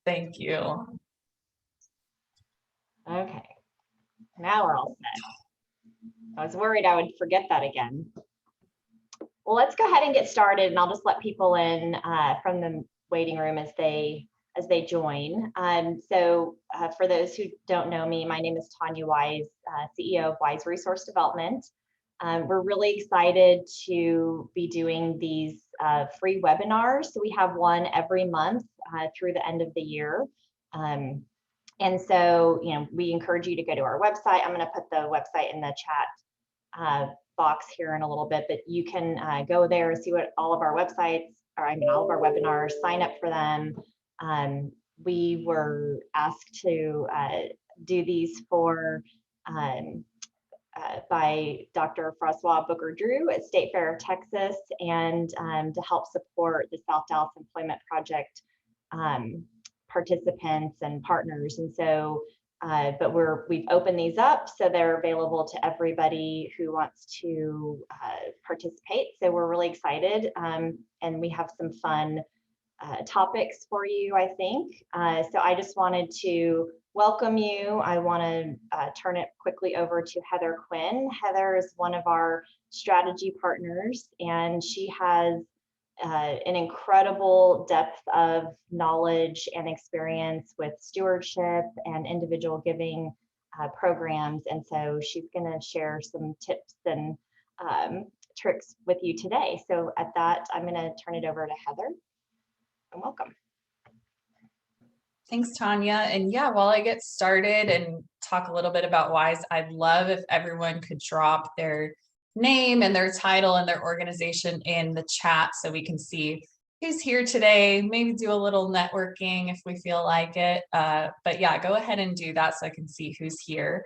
Thank you. Okay, now we're all set. I was worried I would forget that again. Well, let's go ahead and get started, and I'll just let people in from the waiting room as they join. For those who don't know me, my name is Tanya Wise, CEO of Wise Resource Development. We're really excited to be doing these free webinars. So we have one every month through the end of the year. And so, we encourage you to go to our website. I'm going to put the website in the chat box here in a little bit, but you can go there, see what all of our websites, all of our webinars, sign up for them. We were asked to do these by Dr. Francois Booker Drew at State Fair of Texas, and to help support the South Dallas Employment Project participants and partners. And so, but we've opened these up so they're available to everybody who wants to participate. So we're really excited, and we have some fun topics for you, I think. So I just wanted to welcome you. I want to turn it quickly over to Heather Quinn. Heather is one of our strategy partners, and she has an incredible depth of knowledge and experience with stewardship and individual giving programs. And so she's going to share some tips and tricks with you today. So at that, I'm going to turn it over to Heather. And welcome. Thanks, Tanya. And yeah, while I get started and talk a little bit about Wise, I'd love if everyone could drop their name and their title and their organization in the chat so we can see who's here today, maybe do a little networking if we feel like it. But yeah, go ahead and do that so I can see who's here.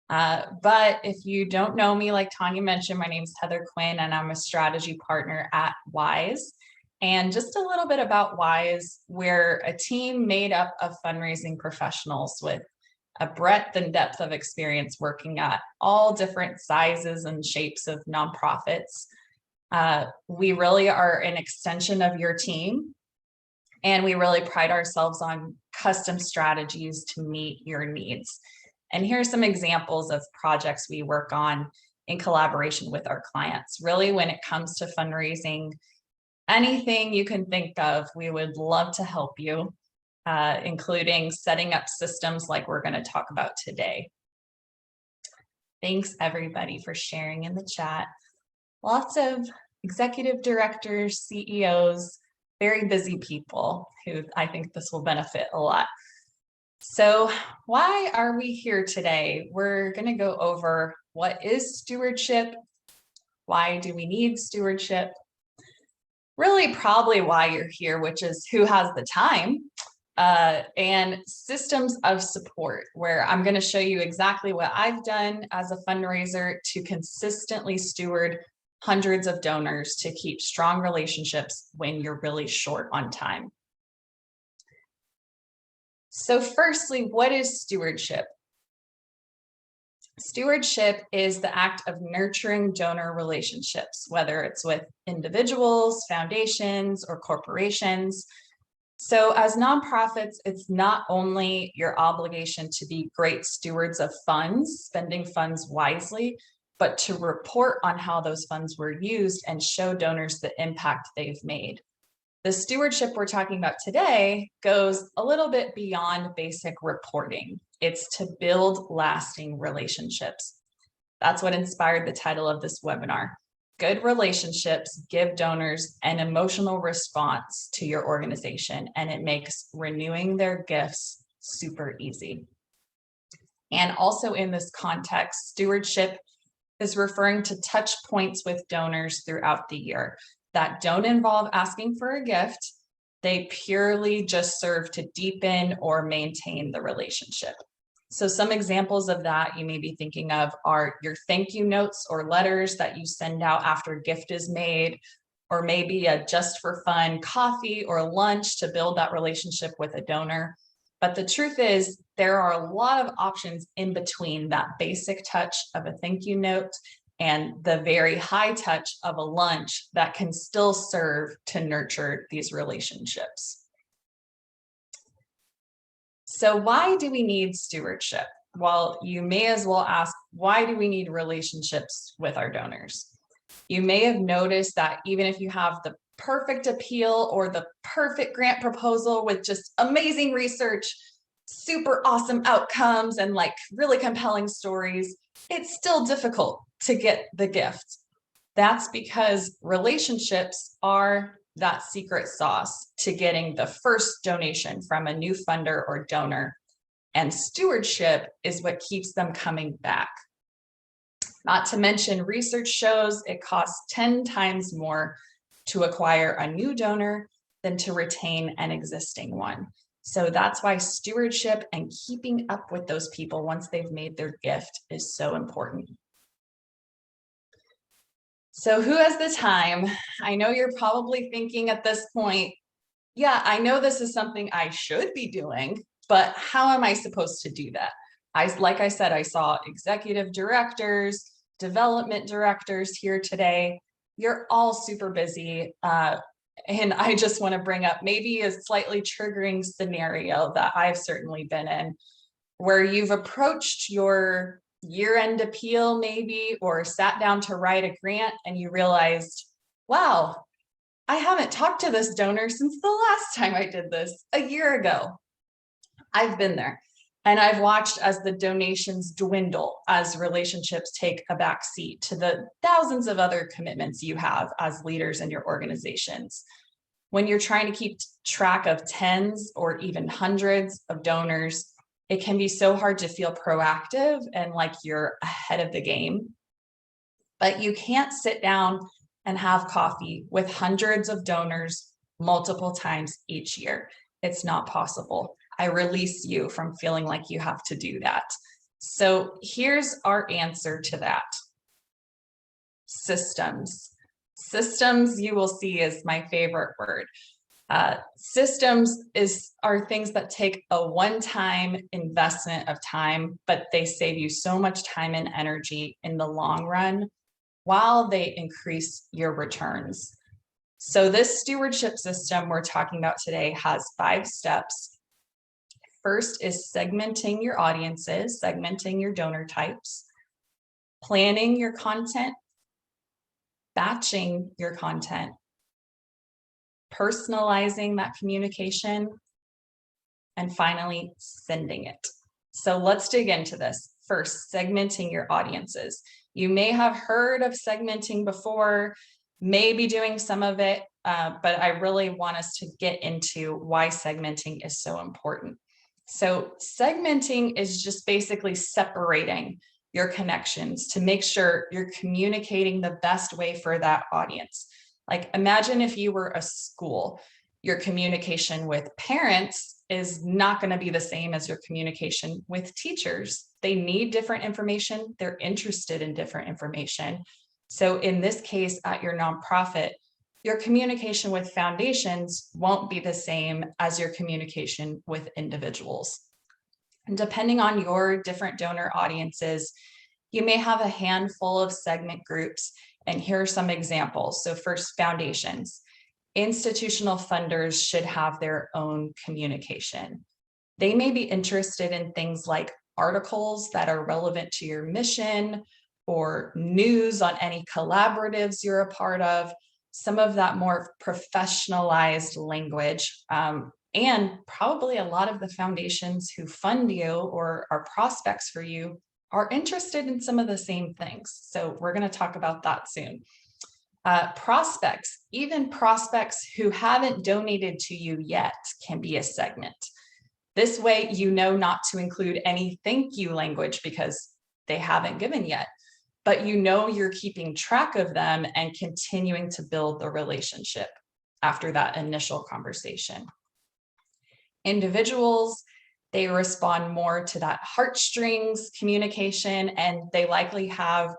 But if you don't know me, like Tanya mentioned, my name is Heather Quinn and I'm a strategy partner at Wise. And just a little bit about Wise, we're a team made up of fundraising professionals with a breadth and depth of experience working at all different sizes and shapes of nonprofits. We really are an extension of your team, and we really pride ourselves on custom strategies to meet your needs. And here are some examples of projects we work on in collaboration with our clients. Really, when it comes to fundraising, anything you can think of, we would love to help you, including setting up systems like we're going to talk about today. Thanks everybody for sharing in the chat. Lots of executive directors, CEOs, very busy people who I think this will benefit a lot. So why are we here today? We're going to go over what is stewardship, why do we need stewardship, really probably why you're here, which is who has the time, and systems of support, where I'm going to show you exactly what I've done as a fundraiser to consistently steward hundreds of donors to keep strong relationships when you're really short on time. So firstly, what is stewardship? Stewardship is the act of nurturing donor relationships, whether it's with individuals, foundations, or corporations. So as nonprofits, it's not only your obligation to be great stewards of funds, spending funds wisely, but to report on how those funds were used and show donors the impact they've made. The stewardship we're talking about today goes a little bit beyond basic reporting. It's to build lasting relationships. That's what inspired the title of this webinar. Good relationships give donors an emotional response to your organization, and it makes renewing their gifts super easy. And also in this context, stewardship is referring to touch points with donors throughout the year that don't involve asking for a gift. They purely just serve to deepen or maintain the relationship. So some examples of that you may be thinking of are your thank you notes or letters that you send out after a gift is made, or maybe a just for fun coffee or lunch to build that relationship with a donor. But the truth is, there are a lot of options in between that basic touch of a thank you note and the very high touch of a lunch that can still serve to nurture these relationships. So why do we need stewardship? Well, you may as well ask, why do we need relationships with our donors? You may have noticed that even if you have the perfect appeal or the perfect grant proposal with just amazing research, super awesome outcomes, and like really compelling stories, it's still difficult to get the gift. That's because relationships are that secret sauce to getting the first donation from a new funder or donor. And stewardship is what keeps them coming back. Not to mention, research shows it costs 10 times more to acquire a new donor than to retain an existing one. So that's why stewardship and keeping up with those people once they've made their gift is so important. So who has the time? I know you're probably thinking at this point, yeah, I know this is something I should be doing, but how am I supposed to do that? Like I said, I saw executive directors, development directors here today. You're all super busy. And I just want to bring up maybe a slightly triggering scenario that I've certainly been in, where you've approached your year-end appeal maybe, or sat down to write a grant and you realized, wow, I haven't talked to this donor since the last time I did this a year ago. I've been there. And I've watched as the donations dwindle as relationships take a back seat to the thousands of other commitments you have as leaders in your organizations. When you're trying to keep track of tens or even hundreds of donors, it can be so hard to feel proactive and like you're ahead of the game. But you can't sit down and have coffee with hundreds of donors multiple times each year. It's not possible. I release you from feeling like you have to do that. So here's our answer to that. Systems. Systems, you will see, is my favorite word. Systems are things that take a one-time investment of time, but they save you so much time and energy in the long run while they increase your returns. So this stewardship system we're talking about today has 5 steps. First is segmenting your audiences, segmenting your donor types, planning your content, batching your content, personalizing that communication, and finally sending it. So let's dig into this. First, segmenting your audiences. You may have heard of segmenting before, maybe doing some of it, but I really want us to get into why segmenting is so important. So segmenting is just basically separating your connections to make sure you're communicating the best way for that audience. Like imagine if you were a school, your communication with parents is not going to be the same as your communication with teachers. They need different information. They're interested in different information. So in this case, at your nonprofit, your communication with foundations won't be the same as your communication with individuals. And depending on your different donor audiences, you may have a handful of segment groups. And here are some examples. So first, foundations. Institutional funders should have their own communication. They may be interested in things like articles that are relevant to your mission or news on any collaboratives you're a part of, some of that more professionalized language. And probably a lot of the foundations who fund you or are prospects for you are interested in some of the same things. So we're going to talk about that soon. Prospects, even prospects who haven't donated to you yet, can be a segment. This way, you know not to include any thank you language because they haven't given yet, but you know you're keeping track of them and continuing to build the relationship after that initial conversation. Individuals, they respond more to that heartstrings communication, and they likely have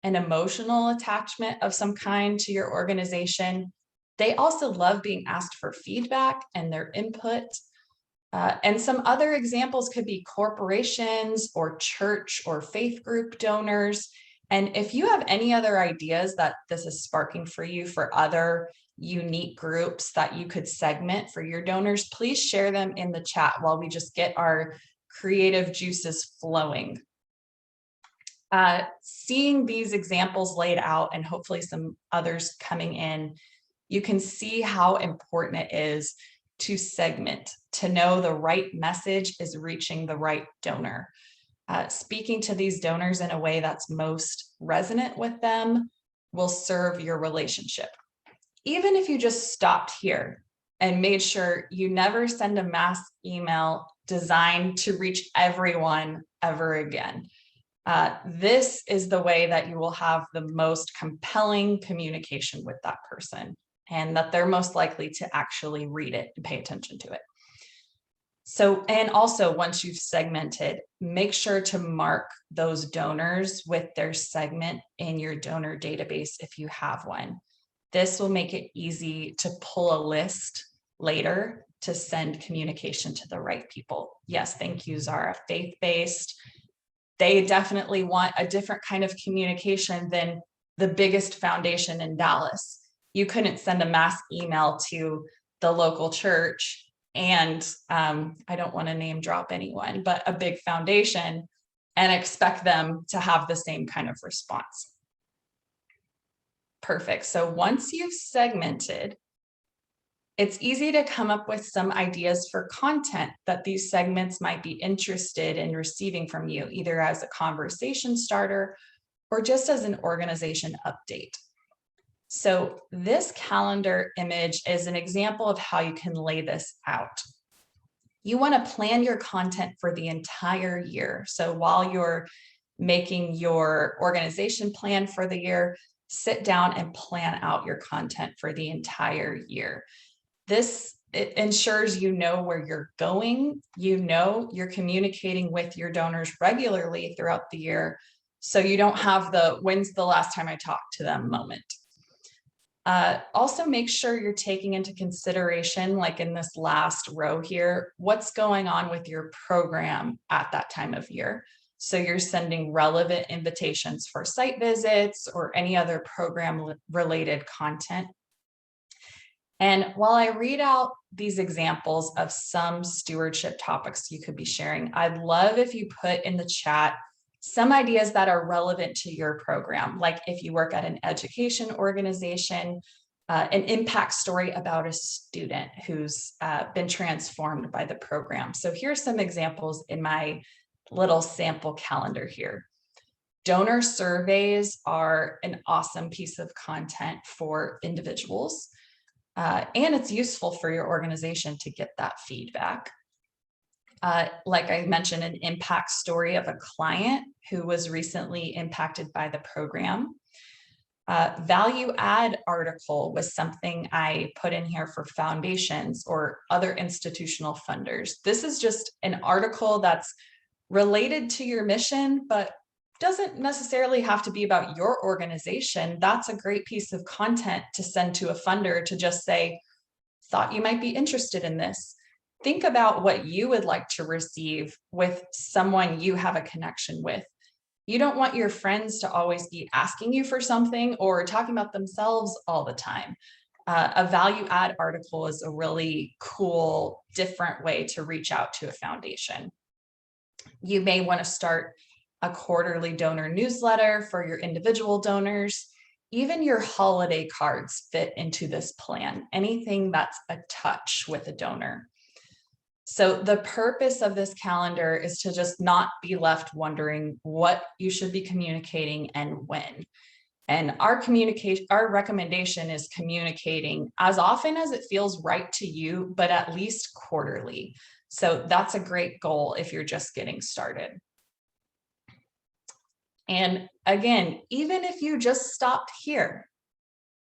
an emotional attachment of some kind to your organization. They also love being asked for feedback and their input. And some other examples could be corporations or church or faith group donors. And if you have any other ideas that this is sparking for you for other unique groups that you could segment for your donors, please share them in the chat while we just get our creative juices flowing. Seeing these examples laid out and hopefully some others coming in, you can see how important it is to segment, to know the right message is reaching the right donor. Speaking to these donors in a way that's most resonant with them will serve your relationship. Even if you just stopped here and made sure you never send a mass email designed to reach everyone ever again. This is the way that you will have the most compelling communication with that person, and that they're most likely to actually read it and pay attention to it. So, and also once you've segmented, make sure to mark those donors with their segment in your donor database if you have one. This will make it easy to pull a list later to send communication to the right people. Yes, thank you, Zara. Faith-based, they definitely want a different kind of communication than the biggest foundation in Dallas. You couldn't send a mass email to the local church and I don't want to name drop anyone, but a big foundation, and expect them to have the same kind of response. Perfect. So once you've segmented, it's easy to come up with some ideas for content that these segments might be interested in receiving from you, either as a conversation starter or just as an organization update. So this calendar image is an example of how you can lay this out. You want to plan your content for the entire year. So while you're making your organization plan for the year, sit down and plan out your content for the entire year. It ensures you know where you're going, you're communicating with your donors regularly throughout the year, so you don't have the when's the last time I talked to them moment. Also make sure you're taking into consideration, like in this last row here, what's going on with your program at that time of year. So you're sending relevant invitations for site visits or any other program related content. And while I read out these examples of some stewardship topics you could be sharing, I'd love if you put in the chat some ideas that are relevant to your program, like if you work at an education organization, an impact story about a student who's been transformed by the program. So here's some examples in my little sample calendar here. Donor surveys are an awesome piece of content for individuals. And it's useful for your organization to get that feedback. Like I mentioned, an impact story of a client who was recently impacted by the program. Value add article was something I put in here for foundations or other institutional funders. This is just an article that's related to your mission, but doesn't necessarily have to be about your organization. That's a great piece of content to send to a funder to just say, thought you might be interested in this. Think about what you would like to receive with someone you have a connection with. You don't want your friends to always be asking you for something or talking about themselves all the time. A value add article is a really cool, different way to reach out to a foundation. You may want to start a quarterly donor newsletter for your individual donors. Even your holiday cards fit into this plan, anything that's a touch with a donor. So the purpose of this calendar is to just not be left wondering what you should be communicating and when. And our recommendation is communicating as often as it feels right to you, but at least quarterly. So that's a great goal if you're just getting started. And again, even if you just stopped here,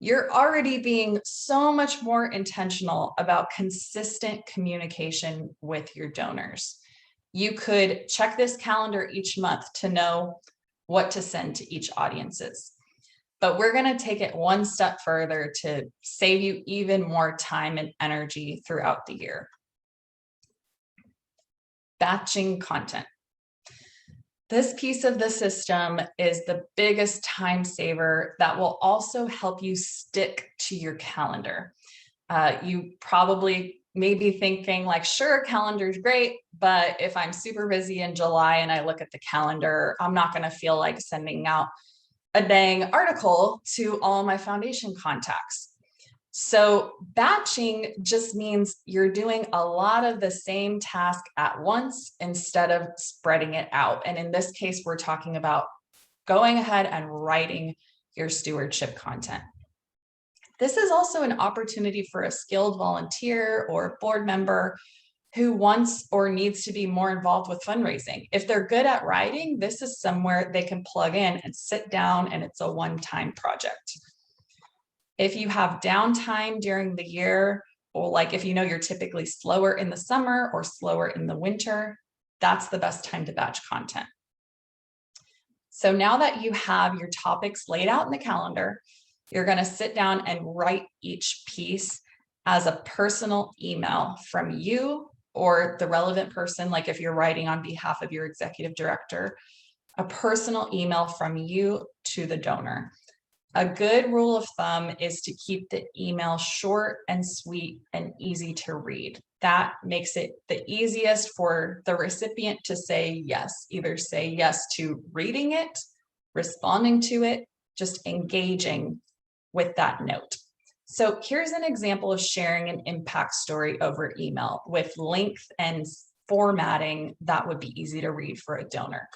you're already being so much more intentional about consistent communication with your donors. You could check this calendar each month to know what to send to each audiences. But we're going to take it one step further to save you even more time and energy throughout the year. Batching content. This piece of the system is the biggest time saver that will also help you stick to your calendar. You probably may be thinking like, sure, calendar's great, but if I'm super busy in July and I look at the calendar, I'm not going to feel like sending out a dang article to all my foundation contacts. So batching just means you're doing a lot of the same task at once instead of spreading it out. And in this case, we're talking about going ahead and writing your stewardship content. This is also an opportunity for a skilled volunteer or board member who wants or needs to be more involved with fundraising. If they're good at writing, this is somewhere they can plug in and sit down, and it's a one-time project. If you have downtime during the year, or like if you know you're typically slower in the summer or slower in the winter, that's the best time to batch content. So now that you have your topics laid out in the calendar, you're going to sit down and write each piece as a personal email from you or the relevant person, like if you're writing on behalf of your executive director, a personal email from you to the donor. A good rule of thumb is to keep the email short and sweet and easy to read. That makes it the easiest for the recipient to say yes, either say yes to reading it, responding to it, just engaging with that note. So here's an example of sharing an impact story over email with length and formatting that would be easy to read for a donor.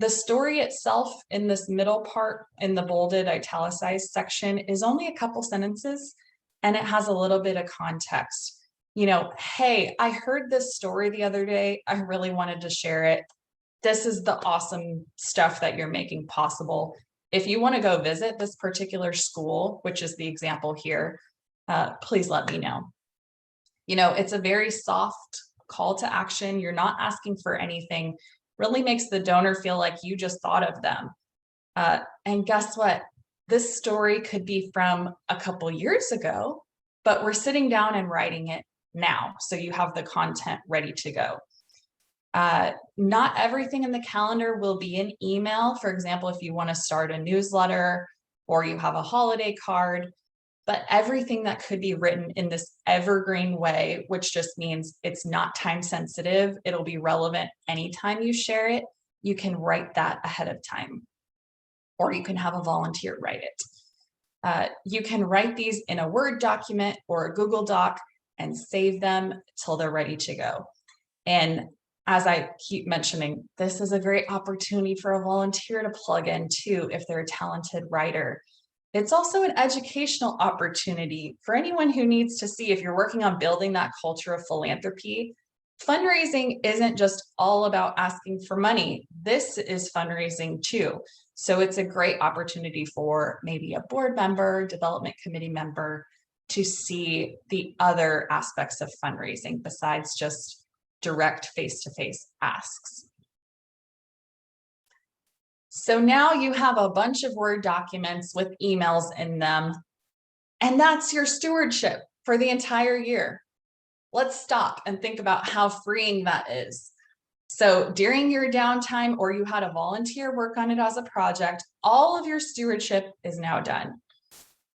The story itself in this middle part in the bolded italicized section is only a couple sentences, and it has a little bit of context. You know, hey, I heard this story the other day. I really wanted to share it. This is the awesome stuff that you're making possible. If you want to go visit this particular school, which is the example here, please let me know. You know, it's a very soft call to action. You're not asking for anything. Really makes the donor feel like you just thought of them. And guess what? This story could be from a couple years ago, but we're sitting down and writing it now. So you have the content ready to go. Not everything in the calendar will be in email. For example, if you want to start a newsletter or you have a holiday card, but everything that could be written in this evergreen way, which just means it's not time sensitive, it'll be relevant anytime you share it, you can write that ahead of time, or you can have a volunteer write it. You can write these in a Word document or a Google Doc and save them till they're ready to go. And as I keep mentioning, this is a great opportunity for a volunteer to plug in too if they're a talented writer. It's also an educational opportunity for anyone who needs to see if you're working on building that culture of philanthropy. Fundraising isn't just all about asking for money. This is fundraising too. So it's a great opportunity for maybe a board member, development committee member to see the other aspects of fundraising besides just direct face-to-face asks. So now you have a bunch of Word documents with emails in them, and that's your stewardship for the entire year. Let's stop and think about how freeing that is. So during your downtime, or you had a volunteer work on it as a project, all of your stewardship is now done.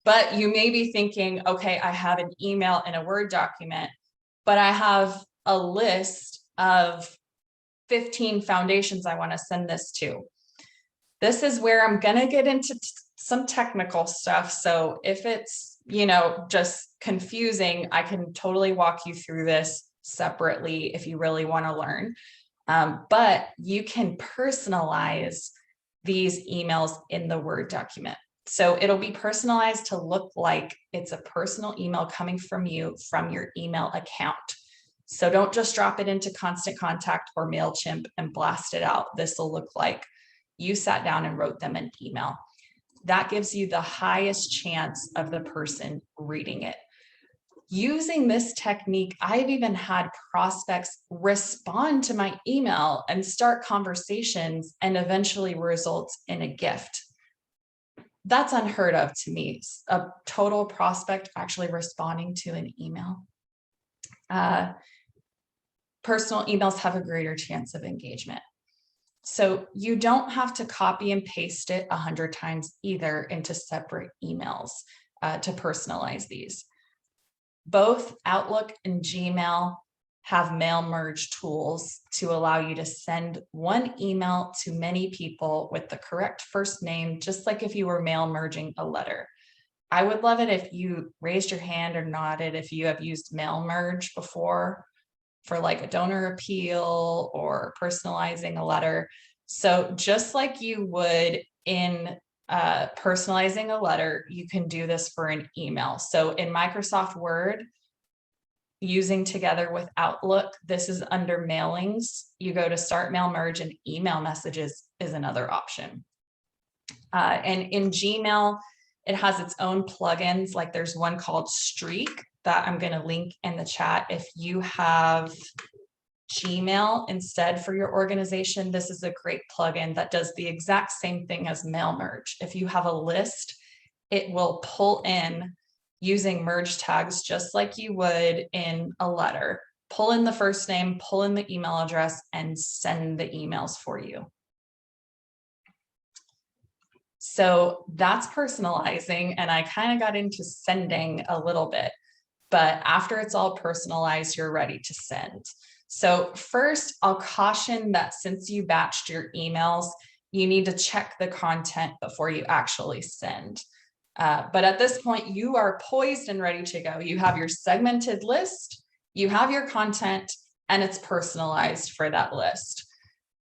But you may be thinking, okay, I have an email in a Word document, but I have a list of 15 foundations I want to send this to. This is where I'm going to get into some technical stuff. So if it's, you know, just confusing, I can totally walk you through this separately if you really want to learn. But you can personalize these emails in the Word document. So it'll be personalized to look like it's a personal email coming from you from your email account. So don't just drop it into Constant Contact or MailChimp and blast it out. This will look like you sat down and wrote them an email. That gives you the highest chance of the person reading it. Using this technique, I've even had prospects respond to my email and start conversations and eventually results in a gift. That's unheard of to me, a total prospect actually responding to an email. Personal emails have a greater chance of engagement. So you don't have to copy and paste it 100 times either into separate emails to personalize these. Both Outlook and Gmail have mail merge tools to allow you to send one email to many people with the correct first name, just like if you were mail merging a letter. I would love it if you raised your hand or nodded if you have used mail merge before for like a donor appeal or personalizing a letter. So just like you would in personalizing a letter, you can do this for an email. So in Microsoft Word, using together with Outlook, this is under mailings. You go to start mail merge and email messages is another option. And in Gmail, it has its own plugins. Like there's one called Streak that I'm going to link in the chat. If you have Gmail instead for your organization, this is a great plugin that does the exact same thing as mail merge. If you have a list, it will pull in using merge tags just like you would in a letter. Pull in the first name, pull in the email address, and send the emails for you. So that's personalizing, and I kind of got into sending a little bit, but after it's all personalized, you're ready to send. So first, I'll caution that since you batched your emails, you need to check the content before you actually send. But at this point, you are poised and ready to go. You have your segmented list, you have your content, and it's personalized for that list.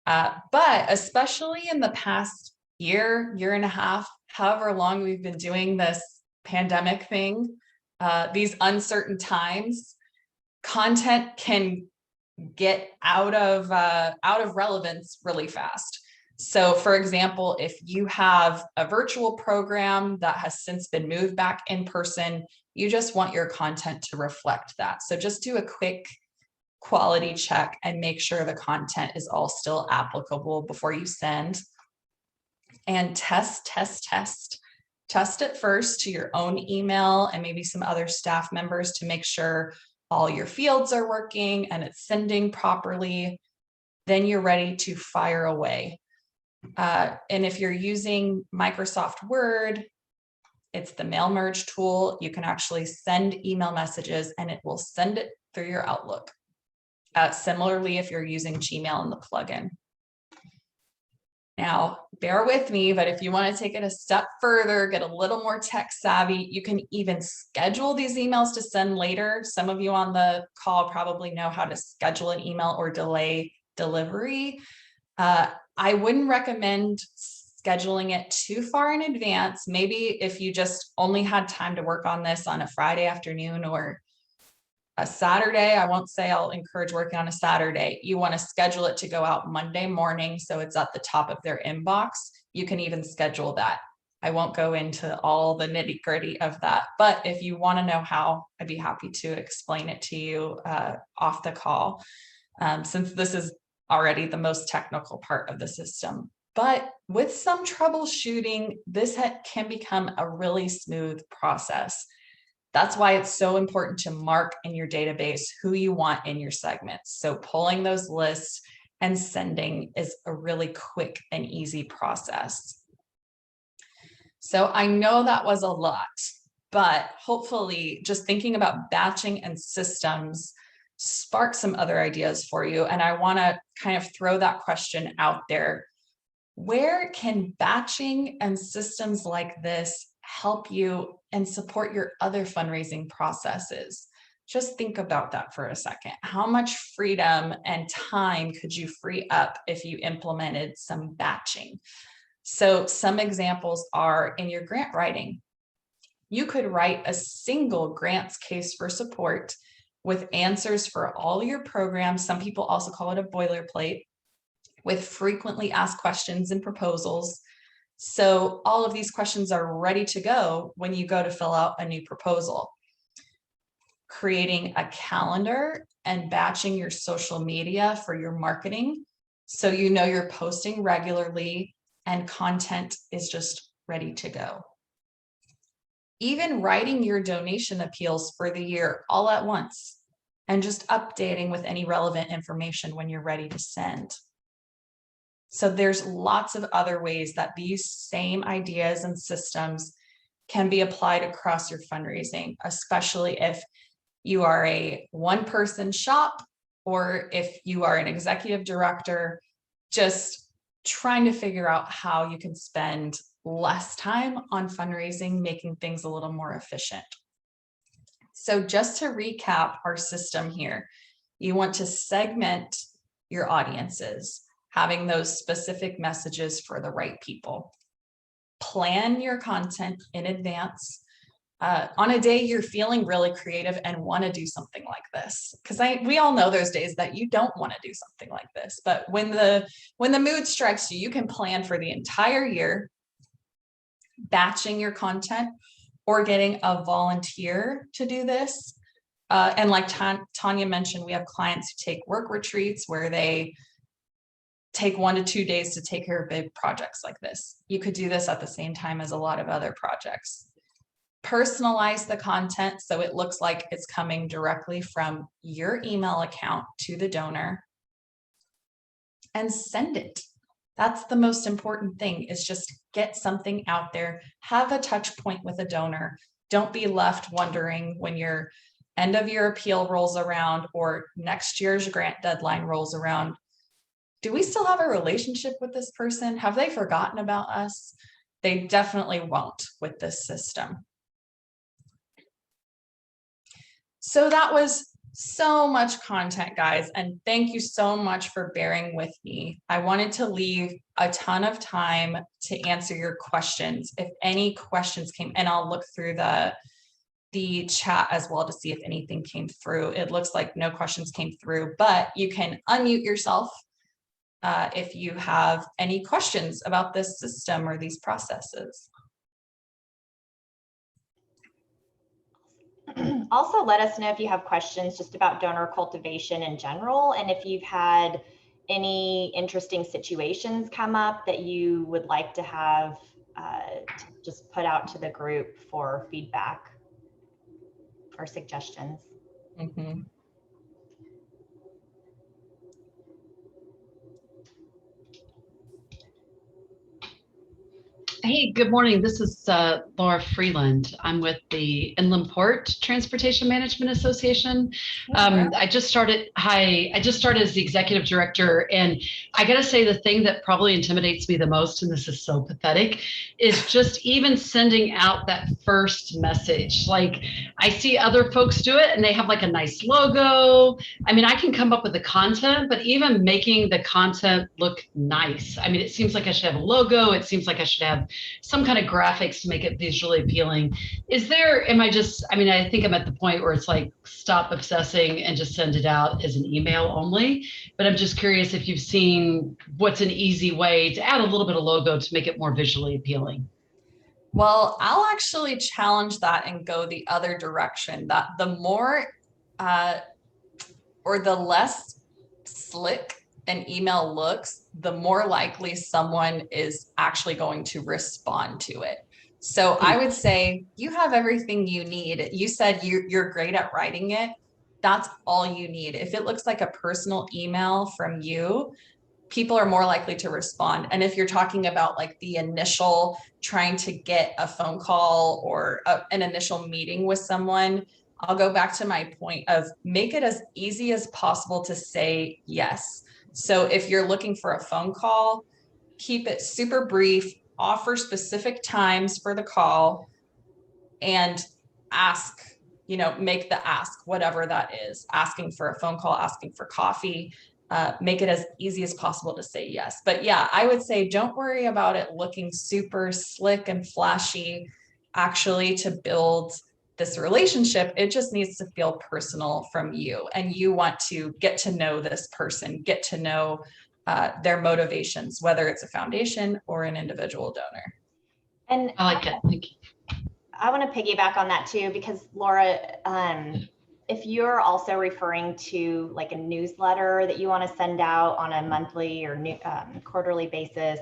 But especially in the past year, year and a half, however long we've been doing this pandemic thing, these uncertain times, content can get out of relevance really fast. So for example, if you have a virtual program that has since been moved back in person, you just want your content to reflect that. So just do a quick quality check and make sure the content is all still applicable before you send. And test it first to your own email and maybe some other staff members to make sure all your fields are working and it's sending properly. Then you're ready to fire away. And if you're using Microsoft Word, it's the mail merge tool. You can actually send email messages and it will send it through your Outlook. Similarly, if you're using Gmail in the plugin. Now, bear with me, but if you want to take it a step further, get a little more tech savvy, you can even schedule these emails to send later. Some of you on the call probably know how to schedule an email or delay delivery. I wouldn't recommend scheduling it too far in advance. Maybe if you just only had time to work on this on a Friday afternoon or a Saturday, I won't say I'll encourage working on a Saturday. You want to schedule it to go out Monday morning so it's at the top of their inbox. You can even schedule that. I won't go into all the nitty-gritty of that, but if you want to know how, I'd be happy to explain it to you off the call, since this is already the most technical part of the system. But with some troubleshooting, this can become a really smooth process. That's why it's so important to mark in your database who you want in your segments. So pulling those lists and sending is a really quick and easy process. So I know that was a lot, but hopefully just thinking about batching and systems spark some other ideas for you. And I want to kind of throw that question out there. Where can batching and systems like this help you and support your other fundraising processes? Just think about that for a second. How much freedom and time could you free up if you implemented some batching? So some examples are in your grant writing. You could write a single grants case for support with answers for all your programs. Some people also call it a boilerplate, with frequently asked questions and proposals. So all of these questions are ready to go when you go to fill out a new proposal. Creating a calendar and batching your social media for your marketing, so you know you're posting regularly and content is just ready to go. Even writing your donation appeals for the year all at once and just updating with any relevant information when you're ready to send. So there's lots of other ways that these same ideas and systems can be applied across your fundraising, especially if you are a one-person shop or if you are an executive director, just trying to figure out how you can spend less time on fundraising, making things a little more efficient. So just to recap our system here, you want to segment your audiences, having those specific messages for the right people. Plan your content in advance. On a day you're feeling really creative and want to do something like this, because we all know those days that you don't want to do something like this, but when the mood strikes you, you can plan for the entire year, batching your content or getting a volunteer to do this. And like Tanya mentioned, we have clients who take work retreats where they take 1 to 2 days to take care of big projects like this. You could do this at the same time as a lot of other projects. Personalize the content so it looks like it's coming directly from your email account to the donor, and send it. That's the most important thing, is just get something out there, have a touch point with a donor. Don't be left wondering when your end of year appeal rolls around or next year's grant deadline rolls around. Do we still have a relationship with this person? Have they forgotten about us? They definitely won't with this system. So that was so much content, guys, and thank you so much for bearing with me. I wanted to leave a ton of time to answer your questions. If any questions came, and I'll look through the chat as well to see if anything came through. It looks like no questions came through, but you can unmute yourself if you have any questions about this system or these processes. Also, let us know if you have questions just about donor cultivation in general, and if you've had any interesting situations come up that you would like to have just put out to the group for feedback or suggestions. Mm-hmm. Hey, good morning. This is Laura Freeland. I'm with the Inland Port Transportation Management Association. I just started as the executive director, and I got to say the thing that probably intimidates me the most, and this is so pathetic, is just even sending out that first message. Like, I see other folks do it and they have like a nice logo. I mean, I can come up with the content, but even making the content look nice. I mean, it seems like I should have a logo. It seems like I should have some kind of graphics to make it visually appealing. I think I'm at the point where it's like, stop obsessing and just send it out as an email only. But I'm just curious if you've seen what's an easy way to add a little bit of logo to make it more visually appealing. Well, I'll actually challenge that and go the other direction, that the more or the less slick an email looks, the more likely someone is actually going to respond to it. So I would say you have everything you need. You said you're great at writing it. That's all you need. If it looks like a personal email from you, people are more likely to respond. And if you're talking about like the initial trying to get a phone call or an initial meeting with someone, I'll go back to my point of make it as easy as possible to say yes. So if you're looking for a phone call, keep it super brief, offer specific times for the call, and ask, make the ask, whatever that is, asking for a phone call, asking for coffee. Make it as easy as possible to say yes. But yeah, I would say don't worry about it looking super slick and flashy. Actually, to build this relationship, it just needs to feel personal from you. And you want to get to know this person, get to know their motivations, whether it's a foundation or an individual donor. And I like it. Thank you. I want to piggyback on that too, because Laura, if you're also referring to like a newsletter that you want to send out on a monthly or quarterly basis,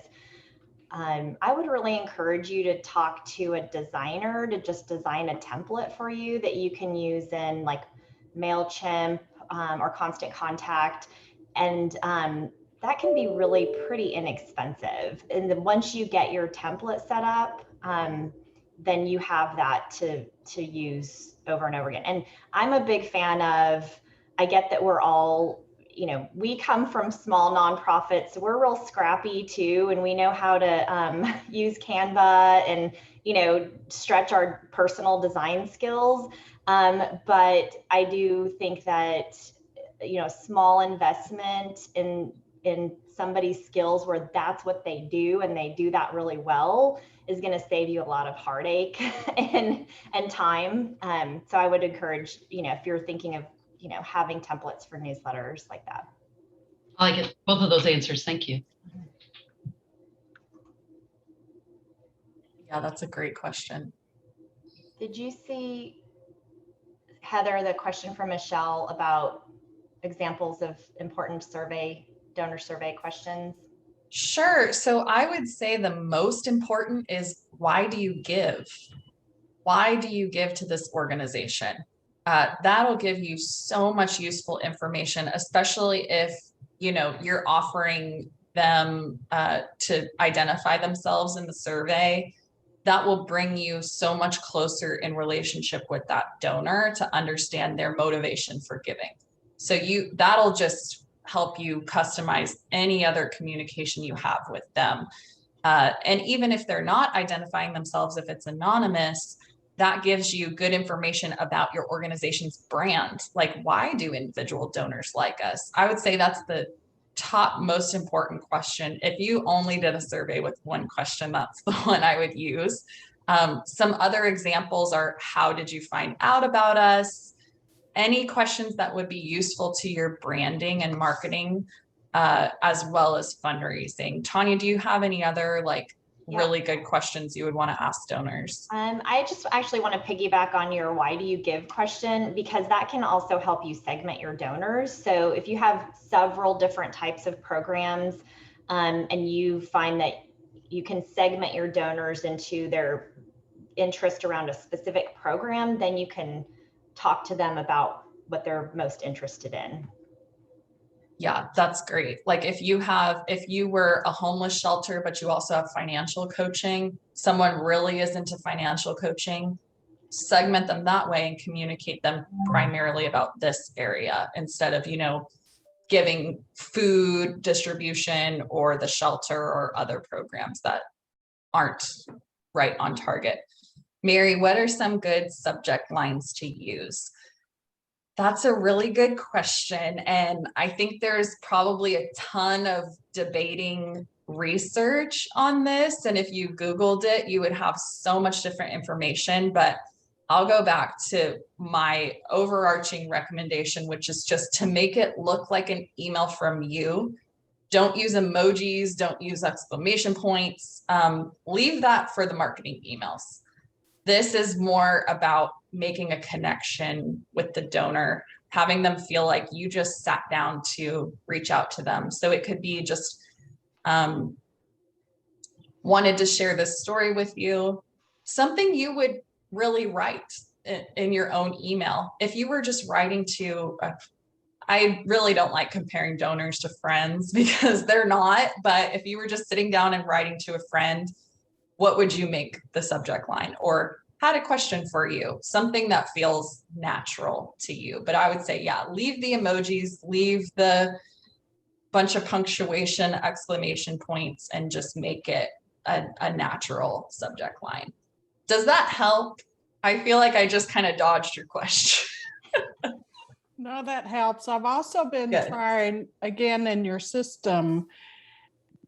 I would really encourage you to talk to a designer to just design a template for you that you can use in like MailChimp or Constant Contact. And that can be really pretty inexpensive. And then once you get your template set up, then you have that to use over and over again. And I'm a big fan of, I get that we're all, we come from small nonprofits, so we're real scrappy too, and we know how to use Canva and, stretch our personal design skills. But I do think that, small investment in somebody's skills where that's what they do and they do that really well is going to save you a lot of heartache and time. So I would encourage, if you're thinking of, having templates for newsletters like that. I like it. Both of those answers. Thank you. Yeah, that's a great question. Did you see, Heather, the question from Michelle about examples of important donor survey questions? Sure. So I would say the most important is, why do you give? Why do you give to this organization? That'll give you so much useful information, especially if, you're offering them to identify themselves in the survey. That will bring you so much closer in relationship with that donor to understand their motivation for giving. So that'll just help you customize any other communication you have with them. And even if they're not identifying themselves, if it's anonymous, that gives you good information about your organization's brand. Like, why do individual donors like us? I would say that's the top most important question. If you only did a survey with one question, that's the one I would use. Some other examples are, how did you find out about us? Any questions that would be useful to your branding and marketing, as well as fundraising. Tanya, do you have any other really good questions you would want to ask donors? I just actually want to piggyback on your why do you give question, because that can also help you segment your donors. So if you have several different types of programs, and you find that you can segment your donors into their interest around a specific program, then you can talk to them about what they're most interested in. Yeah, that's great. Like if you were a homeless shelter, but you also have financial coaching, someone really is into financial coaching, segment them that way and communicate them primarily about this area instead of, giving food distribution or the shelter or other programs that aren't right on target. Mary, what are some good subject lines to use? That's a really good question. And I think there's probably a ton of debating research on this. And if you Googled it, you would have so much different information. But I'll go back to my overarching recommendation, which is just to make it look like an email from you. Don't use emojis, don't use exclamation points. Leave that for the marketing emails. This is more about making a connection with the donor, having them feel like you just sat down to reach out to them. So it could be just wanted to share this story with you, something you would really write in your own email. If you were just writing to, I really don't like comparing donors to friends because they're not, but if you were just sitting down and writing to a friend, what would you make the subject line? Or had a question for you, something that feels natural to you. But I would say, yeah, leave the emojis, leave the bunch of punctuation, exclamation points, and just make it a natural subject line. Does that help? I feel like I just kind of dodged your question. No, that helps. I've also been trying, again, in your system,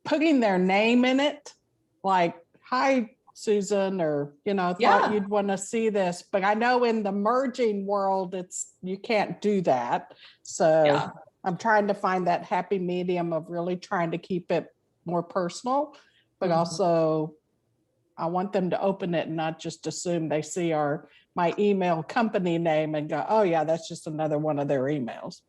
putting their name in it, like, hi, Susan, or, thought you'd want to see this. But I know in the merging world, you can't do that. So I'm trying to find that happy medium of really trying to keep it more personal, but also I want them to open it and not just assume they see my email company name and go, oh yeah, that's just another one of their emails.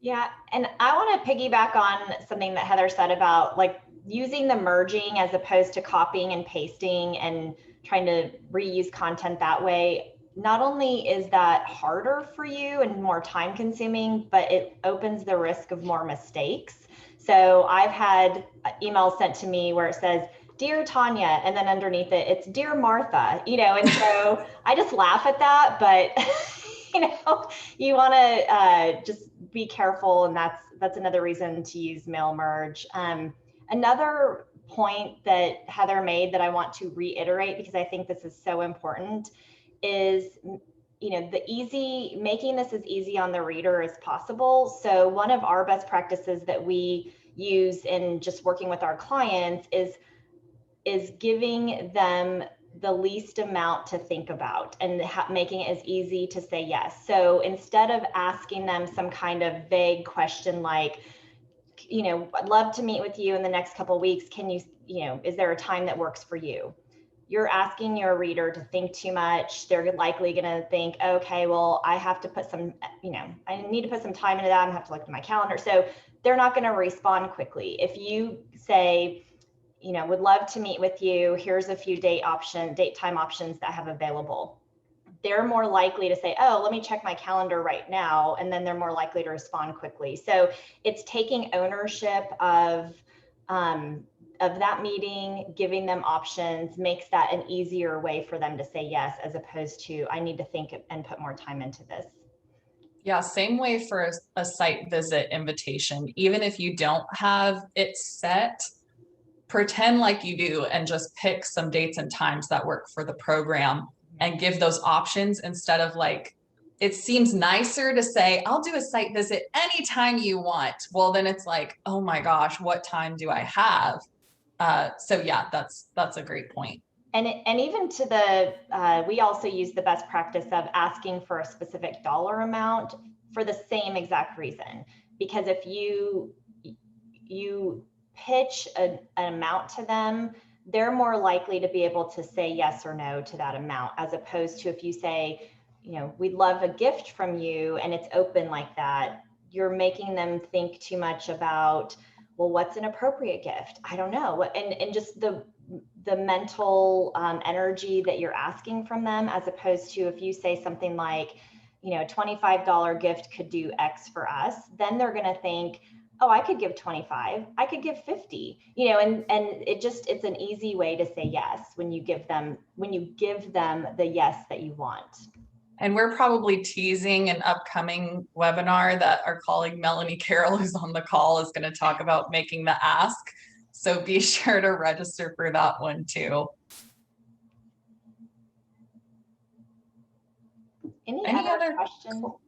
Yeah, and I want to piggyback on something that Heather said about using the merging as opposed to copying and pasting and trying to reuse content that way. not only is that harder for you and more time consuming, but it opens the risk of more mistakes. So I've had emails sent to me where it says, "Dear Tanya," and then underneath it, it's "Dear Martha," and so I just laugh at that, but you want to just be careful, and that's another reason to use mail merge. Another point that Heather made that I want to reiterate, because I think this is so important, is making this as easy on the reader as possible. So one of our best practices that we use in just working with our clients is giving them the least amount to think about and making it as easy to say yes. So instead of asking them some kind of vague question like, I'd love to meet with you in the next couple of weeks. Can you, is there a time that works for you? You're asking your reader to think too much. They're likely going to think, okay, well, I have to put some, I need to put some time into that. I have to look at my calendar. So they're not going to respond quickly. If you say, would love to meet with you, here's a few date time options that I have available, they're more likely to say, oh, let me check my calendar right now. And then they're more likely to respond quickly. So it's taking ownership of that meeting, giving them options, makes that an easier way for them to say yes, as opposed to, I need to think and put more time into this. Yeah, same way for a site visit invitation. Even if you don't have it set, pretend like you do and just pick some dates and times that work for the program and give those options instead of like, it seems nicer to say, I'll do a site visit anytime you want. Well, then it's like, oh my gosh, what time do I have? So yeah, that's a great point. And even to we also use the best practice of asking for a specific dollar amount for the same exact reason. Because if you pitch an amount to them, they're more likely to be able to say yes or no to that amount, as opposed to if you say, we'd love a gift from you, and it's open like that, you're making them think too much about, well, what's an appropriate gift? I don't know. And just the mental energy that you're asking from them, as opposed to if you say something like, $25 gift could do X for us, then they're going to think, oh, I could give 25, I could give 50, and it's an easy way to say yes when you give them the yes that you want. And we're probably teasing an upcoming webinar that our colleague Melanie Carroll, who's on the call, is going to talk about making the ask. So be sure to register for that one too. Any other questions? Cool.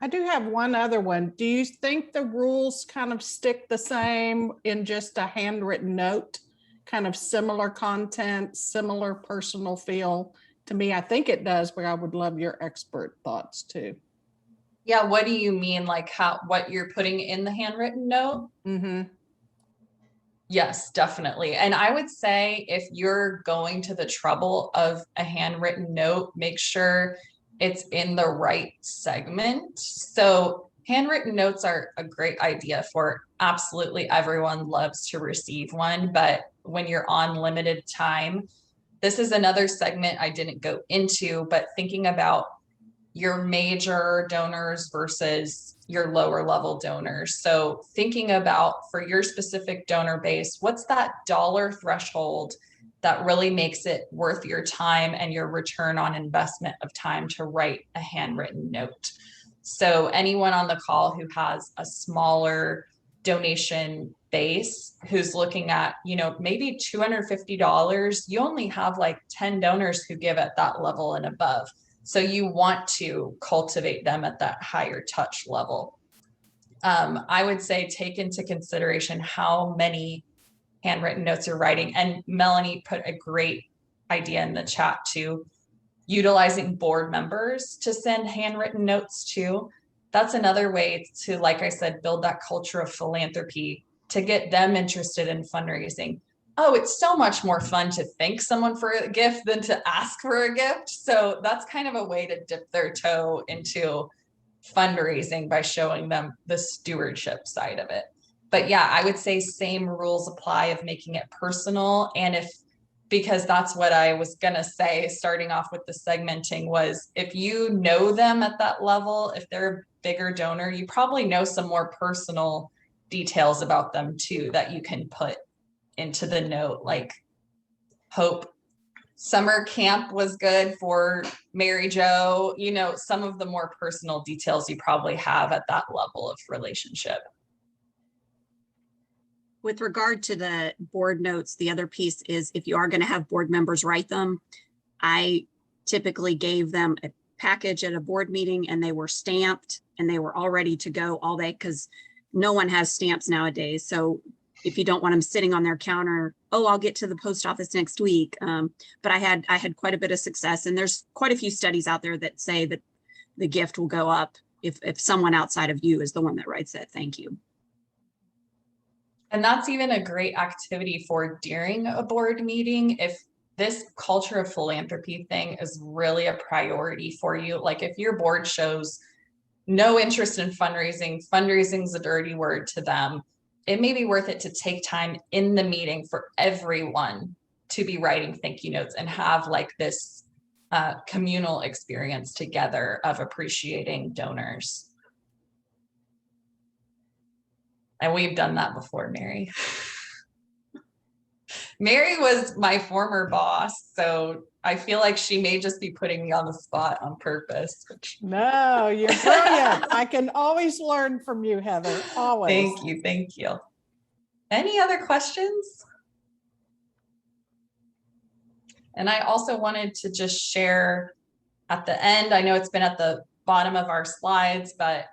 I do have one other one. Do you think the rules kind of stick the same in just a handwritten note, kind of similar content, similar personal feel? To me, I think it does, but I would love your expert thoughts too. Yeah, what do you mean? Like what you're putting in the handwritten note? Mm-hmm. Yes, definitely. And I would say if you're going to the trouble of a handwritten note, make sure it's in the right segment. So handwritten notes are a great idea for absolutely everyone loves to receive one, but when you're on limited time, this is another segment I didn't go into, but thinking about your major donors versus your lower level donors. So thinking about for your specific donor base, what's that dollar threshold that really makes it worth your time and your return on investment of time to write a handwritten note? So anyone on the call who has a smaller donation base who's looking at, maybe $250, you only have like 10 donors who give at that level and above. So you want to cultivate them at that higher touch level. I would say take into consideration how many handwritten notes you're writing. And Melanie put a great idea in the chat too, utilizing board members to send handwritten notes to. That's another way to, like I said, build that culture of philanthropy to get them interested in fundraising. Oh, it's so much more fun to thank someone for a gift than to ask for a gift. So that's kind of a way to dip their toe into fundraising by showing them the stewardship side of it. But yeah, I would say same rules apply of making it personal. And if because that's what I was gonna say, starting off with the segmenting, was if you know them at that level, if they're a bigger donor, you probably know some more personal details about them too that you can put into the note, like hope summer camp was good for Mary Jo, you know, some of the more personal details you probably have at that level of relationship. With regard to the board notes, the other piece is if you are going to have board members write them, I typically gave them a package at a board meeting and they were stamped and they were all ready to go all day, because no one has stamps nowadays. So if you don't want them sitting on their counter, oh, I'll get to the post office next week. But I had quite a bit of success, and there's quite a few studies out there that say that the gift will go up if someone outside of you is the one that writes that thank you. And that's even a great activity for during a board meeting. If this culture of philanthropy thing is really a priority for you, like if your board shows no interest in fundraising, fundraising's a dirty word to them, it may be worth it to take time in the meeting for everyone to be writing thank you notes and have like this communal experience together of appreciating donors. And we've done that before, Mary. Mary was my former boss, so I feel like she may just be putting me on the spot on purpose. No, you're brilliant. I can always learn from you, Heather, always. Thank you, thank you. Any other questions? And I also wanted to just share at the end, I know it's been at the bottom of our slides, but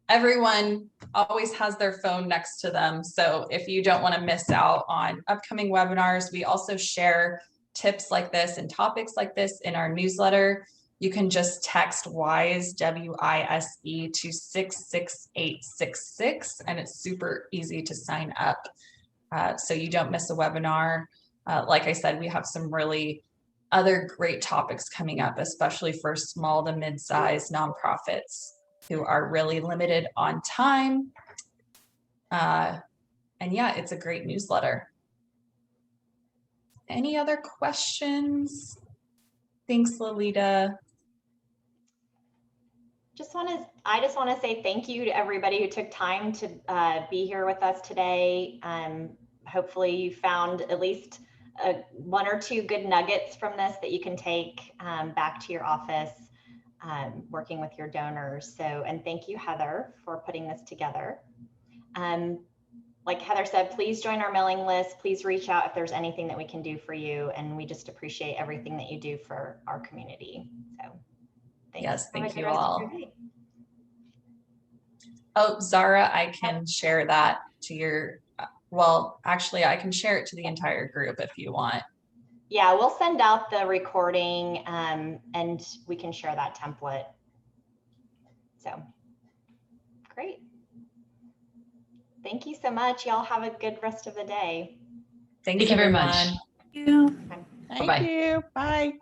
everyone always has their phone next to them. So if you don't want to miss out on upcoming webinars, we also share tips like this and topics like this in our newsletter. You can just text WISE, W-I-S-E, to 66866, and it's super easy to sign up so you don't miss a webinar. Like I said, we have some really other great topics coming up, especially for small to mid-sized nonprofits who are really limited on time. And yeah, it's a great newsletter. Any other questions? Thanks, Lolita. I just want to say thank you to everybody who took time to be here with us today. Hopefully you found at least one or two good nuggets from this that you can take back to your office working with your donors. And thank you, Heather, for putting this together. Like Heather said, please join our mailing list. Please reach out if there's anything that we can do for you. And we just appreciate everything that you do for our community. So yes, thank you all. Oh, Zara, I can share that to your, well, actually I can share it to the entire group if you want. Yeah, we'll send out the recording and we can share that template. So great. Thank you so much. Y'all have a good rest of the day. Thank you very much. Thank you. Thank you. Bye.